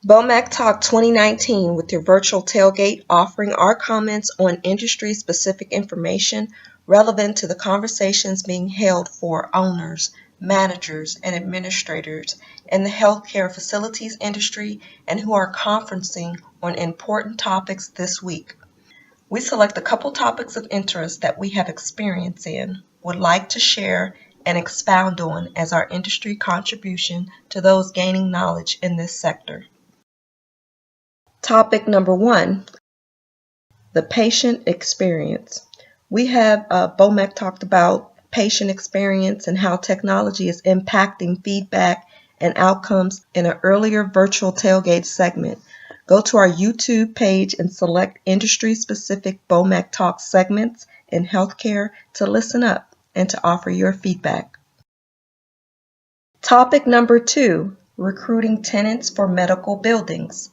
bomaqtalk 2019 with your virtual tailgate, offering our comments on industry-specific information relevant to the conversations being held for owners, managers, and administrators in the healthcare facilities industry and who are conferencing on important topics this week. We select a couple topics of interest that we have experience in, would like to share, and expound on as our industry contribution to those gaining knowledge in this sector. Topic number 1, the patient experience. We have Bomac talked about patient experience and how technology is impacting feedback and outcomes in an earlier virtual tailgate segment. Go to our YouTube page and select industry-specific Bomac Talk segments in healthcare to listen up and to offer your feedback. Topic number 2, recruiting tenants for medical buildings.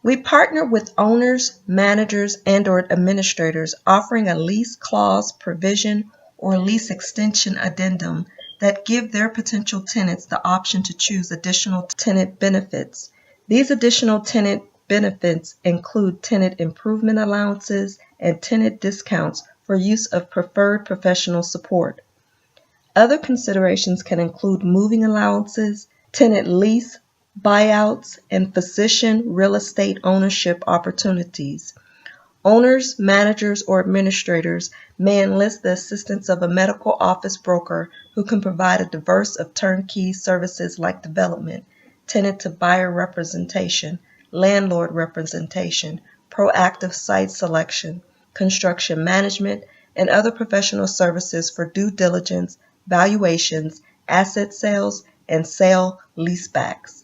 We partner with owners, managers, and/or administrators offering a lease clause provision or lease extension addendum that give their potential tenants the option to choose additional tenant benefits. These additional tenant benefits include tenant improvement allowances and tenant discounts for use of preferred professional support. Other considerations can include moving allowances, tenant lease buyouts, and physician real estate ownership opportunities. Owners, managers, or administrators may enlist the assistance of a medical office broker who can provide a diverse of turnkey services like development, tenant-to-buyer representation, landlord representation, proactive site selection, construction management, and other professional services for due diligence, valuations, asset sales, and sale leasebacks.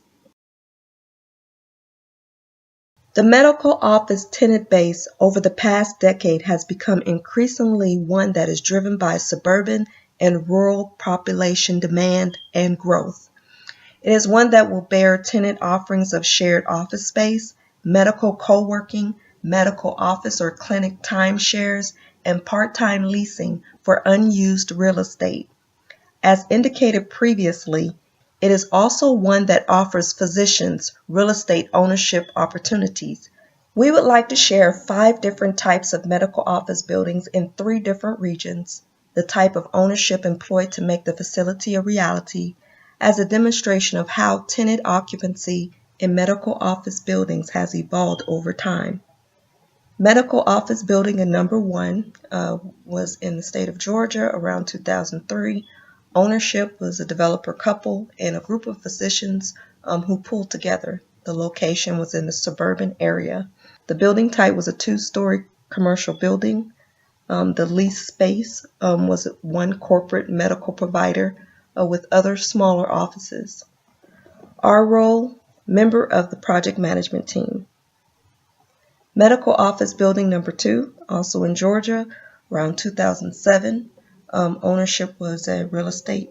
The medical office tenant base over the past decade has become increasingly one that is driven by suburban and rural population demand and growth. It is one that will bear tenant offerings of shared office space, medical co-working, medical office or clinic timeshares, and part-time leasing for unused real estate. As indicated previously, it is also one that offers physicians real estate ownership opportunities. We would like to share 5 different types of medical office buildings in 3 different regions, the type of ownership employed to make the facility a reality, as a demonstration of how tenant occupancy in medical office buildings has evolved over time. Medical office building in number 1 was in the state of Georgia around 2003. Ownership was a developer couple and a group of physicians who pulled together. The location was in the suburban area. The building type was a 2-story commercial building. The lease space was one corporate medical provider with other smaller offices. Our role, member of the project management team. Medical office building number 2, also in Georgia, around 2007. Ownership was a real estate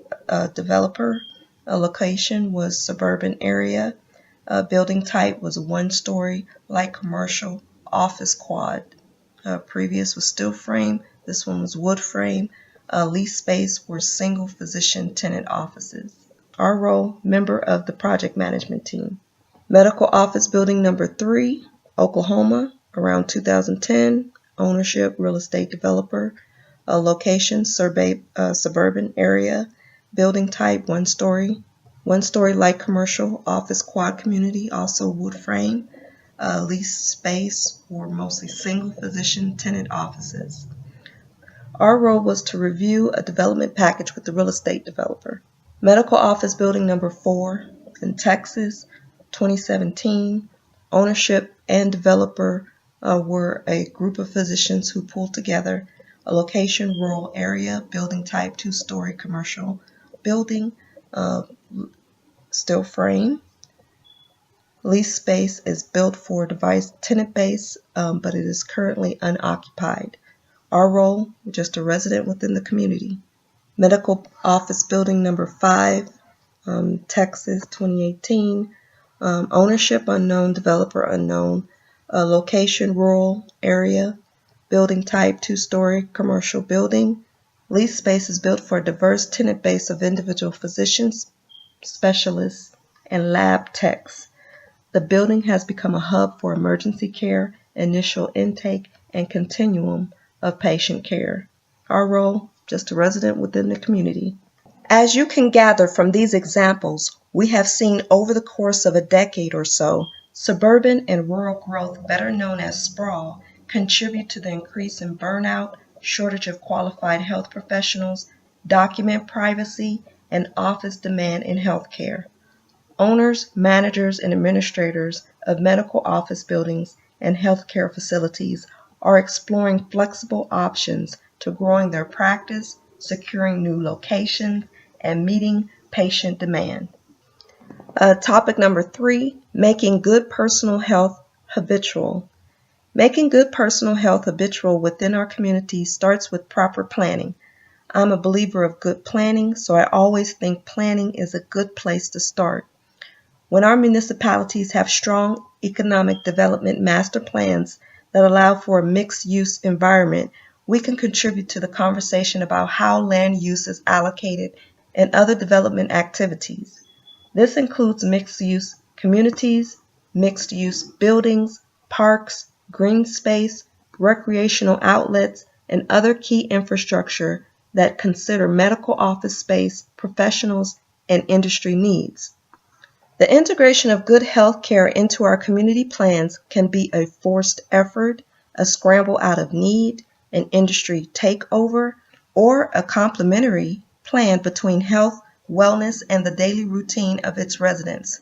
developer. A location was suburban area. Building type was a 1-story light commercial office quad. Previous was steel frame. This one was wood frame. Lease space were single physician tenant offices. Our role, member of the project management team. Medical office building number 3, Oklahoma, around 2010. Ownership, real estate developer. Location, suburban area. Building type, 1-story. 1-story light commercial office quad community, also wood frame. Lease space were mostly single physician tenant offices. Our role was to review a development package with the real estate developer. Medical office building number 4 in Texas, 2017. Ownership and developer were a group of physicians who pulled together. A location, rural area. Building type, 2-story commercial building, steel frame. Lease space is built for device tenant base, but it is currently unoccupied. Our role, just a resident within the community. Medical office building number 5, Texas, 2018. Ownership unknown, developer unknown. Location, rural area. Building type, 2-story commercial building. Lease space is built for a diverse tenant base of individual physicians, specialists, and lab techs. The building has become a hub for emergency care, initial intake, and continuum of patient care. Our role, just a resident within the community. As you can gather from these examples, we have seen over the course of a decade or so, suburban and rural growth, better known as sprawl, contribute to the increase in burnout, shortage of qualified health professionals, document privacy, and office demand in healthcare. Owners, managers, and administrators of medical office buildings and healthcare facilities are exploring flexible options to growing their practice, securing new locations, and meeting patient demand. Topic number 3, making good personal health habitual. Making good personal health habitual within our community starts with proper planning. I'm a believer of good planning, so I always think planning is a good place to start. When our municipalities have strong economic development master plans that allow for a mixed-use environment, we can contribute to the conversation about how land use is allocated and other development activities. This includes mixed-use communities, mixed-use buildings, parks, green space, recreational outlets, and other key infrastructure that consider medical office space, professionals, and industry needs. The integration of good health care into our community plans can be a forced effort, a scramble out of need, an industry takeover, or a complementary plan between health, wellness, and the daily routine of its residents.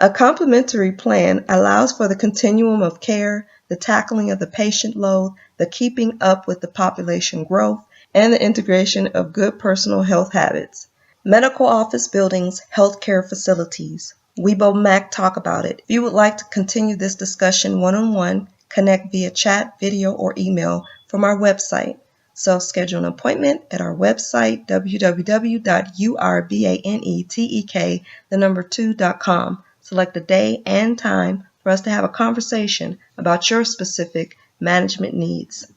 A complementary plan allows for the continuum of care, the tackling of the patient load, the keeping up with the population growth, and the integration of good personal health habits. Medical office buildings, healthcare facilities. We both talk about it. If you would like to continue this discussion one-on-one, connect via chat, video, or email from our website. So schedule an appointment at our website, www.urbanetek2.com. Select a day and time for us to have a conversation about your specific management needs.